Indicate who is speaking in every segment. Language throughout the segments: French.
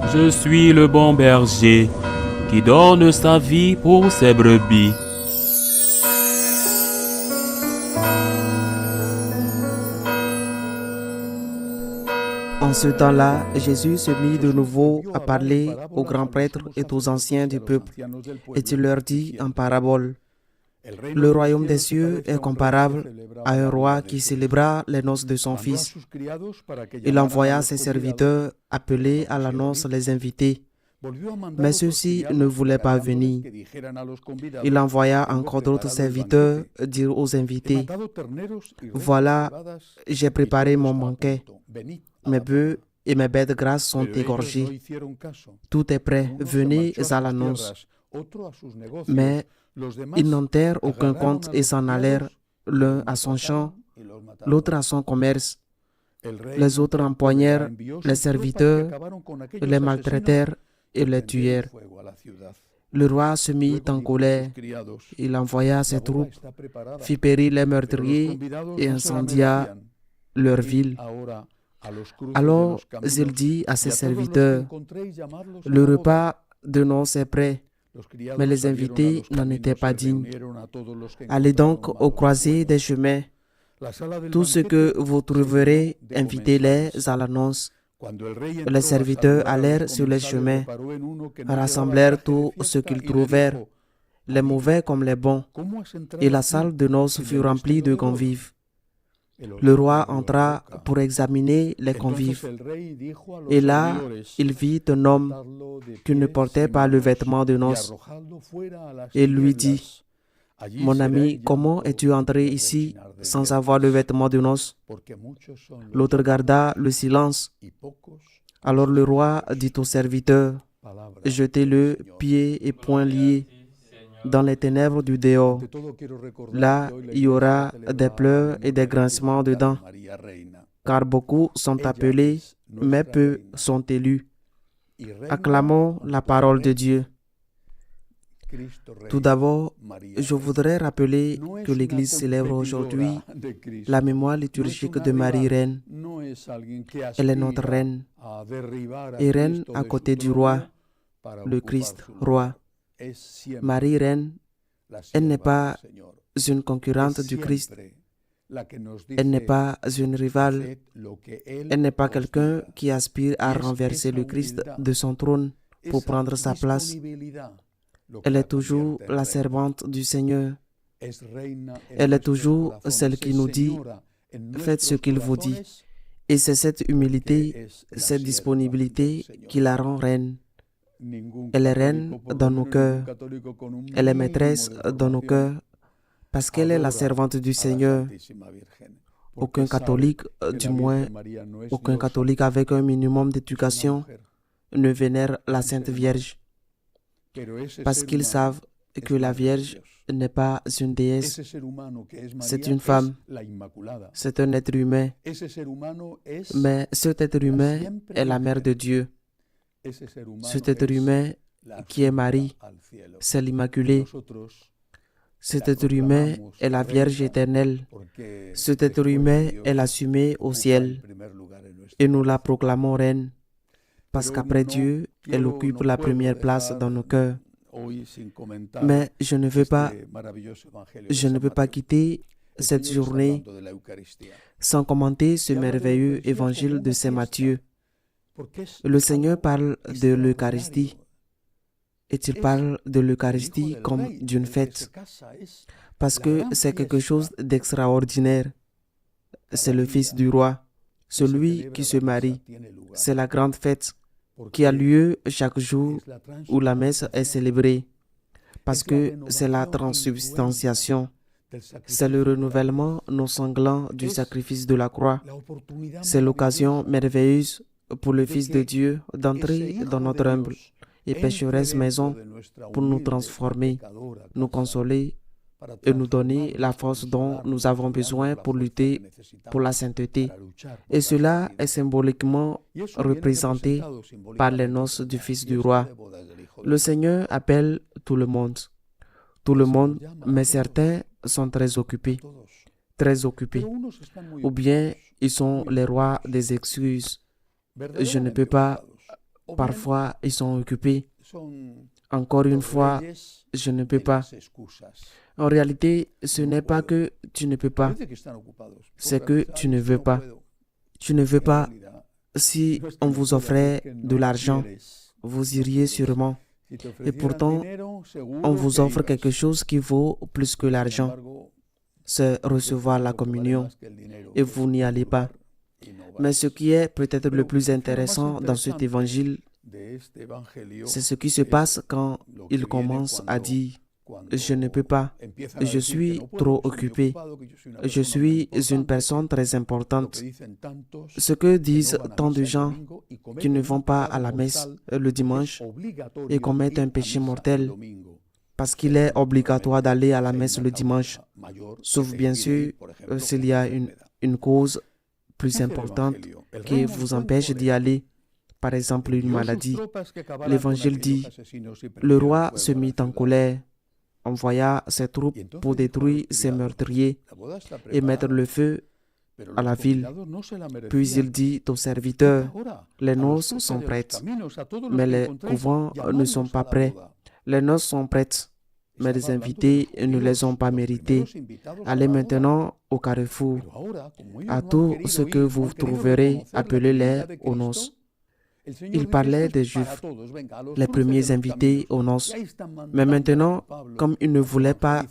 Speaker 1: Je suis le bon berger qui donne sa vie pour ses brebis.
Speaker 2: En ce temps-là, Jésus se mit de nouveau à parler aux grands prêtres et aux anciens du peuple, et il leur dit en parabole, le royaume des cieux est comparable à un roi qui célébra les noces de son fils. Il envoya ses serviteurs appeler à la noce les invités, mais ceux-ci ne voulaient pas venir. Il envoya encore d'autres serviteurs dire aux invités, voilà, j'ai préparé mon banquet. Mes bœufs et mes bêtes grasses sont égorgés. Tout est prêt. Venez à l'annonce. Mais ils n'enterrent aucun compte et s'en allèrent, l'un à son champ, l'autre à son commerce. Les autres empoignèrent les serviteurs, les maltraitèrent et les tuèrent. Le roi se mit en colère. Il envoya ses troupes, fit périr les meurtriers et incendia leur ville. Alors il dit à ses serviteurs, le repas de noces est prêt, mais les invités n'en étaient pas dignes. Allez donc aux croisées des chemins. Tout ce que vous trouverez, invitez-les à la noce. Les serviteurs allèrent sur les chemins, rassemblèrent tout ce qu'ils trouvèrent, les mauvais comme les bons, et la salle de noces fut remplie de convives. Le roi entra pour examiner les convives. Et là, il vit un homme qui ne portait pas le vêtement de noces. Et lui dit, « Mon ami, comment es-tu entré ici sans avoir le vêtement de noces ?» L'autre garda le silence. Alors le roi dit au serviteur, « Jetez-le pieds et poings liés dans les ténèbres du dehors. Là, il y aura des pleurs et des grincements de dents, car beaucoup sont appelés, mais peu sont élus. » Acclamons la parole de Dieu. Tout d'abord, je voudrais rappeler que l'Église célèbre aujourd'hui la mémoire liturgique de Marie Reine. Elle est notre Reine, et Reine à côté du Roi, le Christ Roi. Marie Reine, elle n'est pas une concurrente du Christ. Elle n'est pas une rivale. Elle n'est pas quelqu'un qui aspire à renverser le Christ de son trône pour prendre sa place. Elle est toujours la servante du Seigneur. Elle est toujours celle qui nous dit, faites ce qu'il vous dit. Et c'est cette humilité, cette disponibilité qui la rend reine. Elle est reine dans nos cœurs. Elle est maîtresse dans nos cœurs parce qu'elle est la servante du Seigneur. Aucun catholique, du moins aucun catholique avec un minimum d'éducation, ne vénère la Sainte Vierge parce qu'ils savent que la Vierge n'est pas une déesse, c'est une femme, c'est un être humain, mais cet être humain est la mère de Dieu. Cet être humain qui est Marie, c'est l'Immaculée. Cet être humain est la Vierge éternelle. Cet être humain est l'assumé au ciel. Et nous la proclamons reine, parce qu'après Dieu, elle occupe la première place dans nos cœurs. Mais je ne veux pas quitter cette journée sans commenter ce merveilleux évangile de Saint Matthieu. Le Seigneur parle de l'Eucharistie et il parle de l'Eucharistie comme d'une fête parce que c'est quelque chose d'extraordinaire. C'est le Fils du Roi, celui qui se marie. C'est la grande fête qui a lieu chaque jour où la messe est célébrée parce que c'est la transsubstantiation. C'est le renouvellement non sanglant du sacrifice de la croix. C'est l'occasion merveilleuse pour le Fils de Dieu d'entrer dans notre humble et pécheresse maison pour nous transformer, nous consoler et nous donner la force dont nous avons besoin pour lutter pour la sainteté. Et cela est symboliquement représenté par les noces du Fils du Roi. Le Seigneur appelle tout le monde, mais certains sont très occupés, ou bien ils sont les rois des excuses. Je ne peux pas, Parfois, ils sont occupés. Encore une fois, je ne peux pas. En réalité, ce n'est pas que tu ne peux pas, c'est que tu ne veux pas. Tu ne veux pas. Si on vous offrait de l'argent, vous iriez sûrement. Et pourtant, on vous offre quelque chose qui vaut plus que l'argent. C'est recevoir la communion. Et vous n'y allez pas. Mais ce qui est peut-être le plus intéressant dans cet évangile, c'est ce qui se passe quand il commence à dire « Je ne peux pas, je suis trop occupé, je suis une personne très importante ». Ce que disent tant de gens qui ne vont pas à la messe le dimanche et commettent un péché mortel parce qu'il est obligatoire d'aller à la messe le dimanche, sauf bien sûr s'il y a une cause plus importante qui vous empêche d'y aller. Par exemple, une maladie. L'Évangile dit, le roi se mit en colère, envoya ses troupes pour détruire ses meurtriers et mettre le feu à la ville. Puis il dit aux serviteurs, les noces sont prêtes, mais les couvents ne sont pas prêts. Les noces sont prêtes, mais les invités ne les ont pas méritées. Allez maintenant au carrefour. À tout ce que vous trouverez, appelez-les aux noces. Il parlait des Juifs, les premiers invités aux noces. Mais maintenant, comme ils ne voulaient pas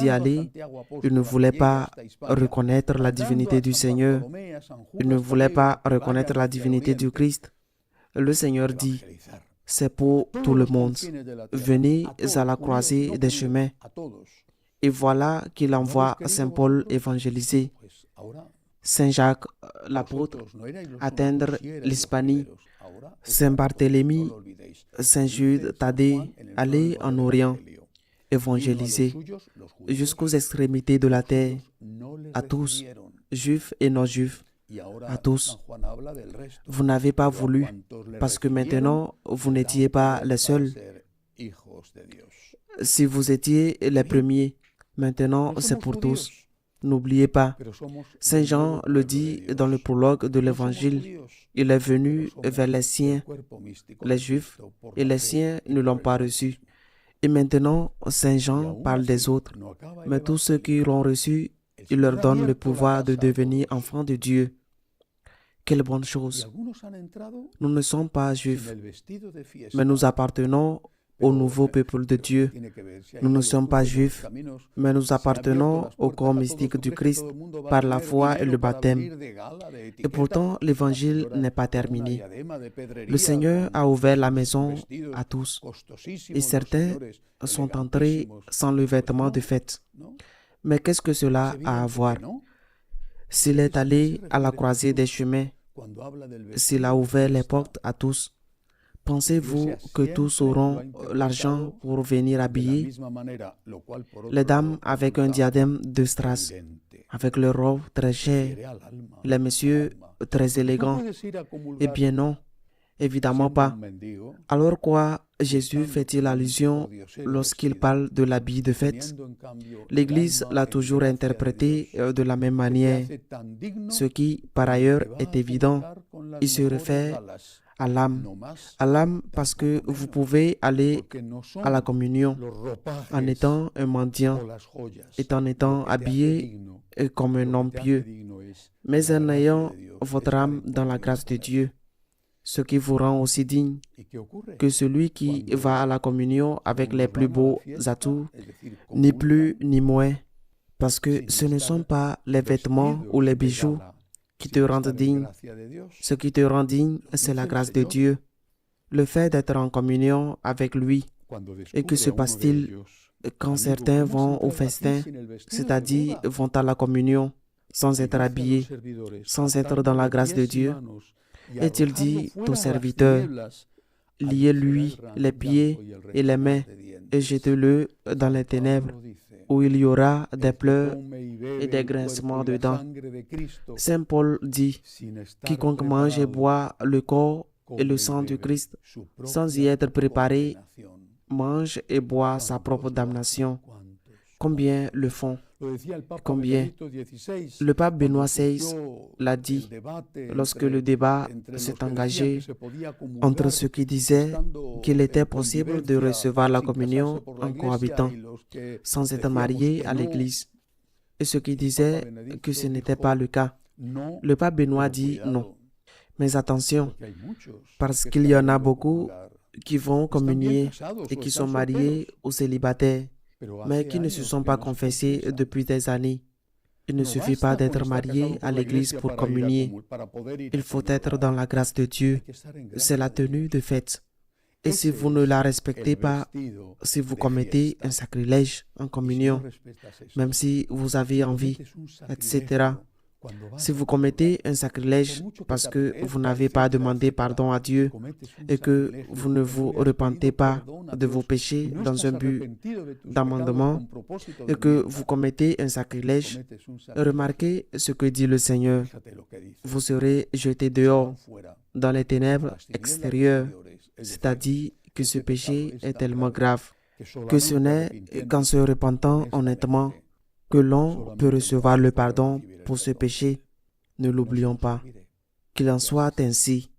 Speaker 2: y aller, ils ne voulaient pas reconnaître la divinité du Seigneur, ils ne voulaient pas reconnaître la divinité du Christ, le Seigneur dit, c'est pour tout le monde. Venez à la croisée des chemins. Et voilà qu'il envoie Saint Paul évangéliser, Saint Jacques, l'apôtre, atteindre l'Hispanie, Saint Barthélemy, Saint Jude Thaddée, aller en Orient, évangéliser jusqu'aux extrémités de la terre, à tous, juifs et non-juifs, à tous. Vous n'avez pas voulu, parce que maintenant, vous n'étiez pas les seuls. Si vous étiez les premiers, maintenant c'est pour tous. N'oubliez pas, Saint Jean le dit dans le prologue de l'Évangile, il est venu vers les siens, les Juifs, et les siens ne l'ont pas reçu. Et maintenant, Saint Jean parle des autres, mais tous ceux qui l'ont reçu, il leur donne le pouvoir de devenir enfants de Dieu. Quelle bonne chose! Nous ne sommes pas Juifs, mais nous appartenons au nouveau peuple de Dieu. Nous ne sommes pas juifs, mais nous appartenons au corps mystique du Christ par la foi et le baptême. Et pourtant, l'évangile n'est pas terminé. Le Seigneur a ouvert la maison à tous, et certains sont entrés sans le vêtement de fête. Mais qu'est-ce que cela a à voir? S'il est allé à la croisée des chemins, s'il a ouvert les portes à tous, pensez-vous que tous auront l'argent pour venir habiller? Les dames avec un diadème de strass, avec leurs robes très chères, les messieurs très élégants? Eh bien non, évidemment pas. Alors quoi Jésus fait-il allusion lorsqu'il parle de l'habit de fête? L'Église l'a toujours interprété de la même manière. Ce qui, par ailleurs, est évident, il se réfère à l'âme parce que vous pouvez aller à la communion en étant un mendiant et en étant habillé comme un homme pieux, mais en ayant votre âme dans la grâce de Dieu, ce qui vous rend aussi digne que celui qui va à la communion avec les plus beaux atouts, ni plus ni moins, parce que ce ne sont pas les vêtements ou les bijoux qui te rendent digne. Ce qui te rend digne, c'est la grâce de Dieu, le fait d'être en communion avec lui. Et que se passe-t-il quand certains vont au festin, c'est-à-dire vont à la communion, sans être habillés, sans être dans la grâce de Dieu? Est-il dit aux serviteurs, liez-lui les pieds et les mains et jetez-le dans les ténèbres, où il y aura des pleurs et des grincements de dents. Saint Paul dit, quiconque mange et boit le corps et le sang du Christ, sans y être préparé, mange et boit sa propre damnation. Combien le font? Combien? Le pape Benoît XVI l'a dit lorsque le débat s'est engagé entre ceux qui disaient qu'il était possible de recevoir la communion en cohabitant sans être marié à l'Église et ceux qui disaient que ce n'était pas le cas. Le pape Benoît dit non. Mais attention, parce qu'il y en a beaucoup qui vont communier et qui sont mariés ou célibataires, mais qui ne se sont pas confessés depuis des années. Il ne suffit pas d'être marié à l'église pour communier. Il faut être dans la grâce de Dieu. C'est la tenue de fête. Et si vous ne la respectez pas, si vous commettez un sacrilège en communion, même si vous avez envie, etc., si vous commettez un sacrilège parce que vous n'avez pas demandé pardon à Dieu et que vous ne vous repentez pas de vos péchés dans un but d'amendement et que vous commettez un sacrilège, remarquez ce que dit le Seigneur. Vous serez jetés dehors dans les ténèbres extérieures, c'est-à-dire que ce péché est tellement grave que ce n'est qu'en se repentant honnêtement que l'on peut recevoir le pardon pour ce péché. Ne l'oublions pas. Qu'il en soit ainsi.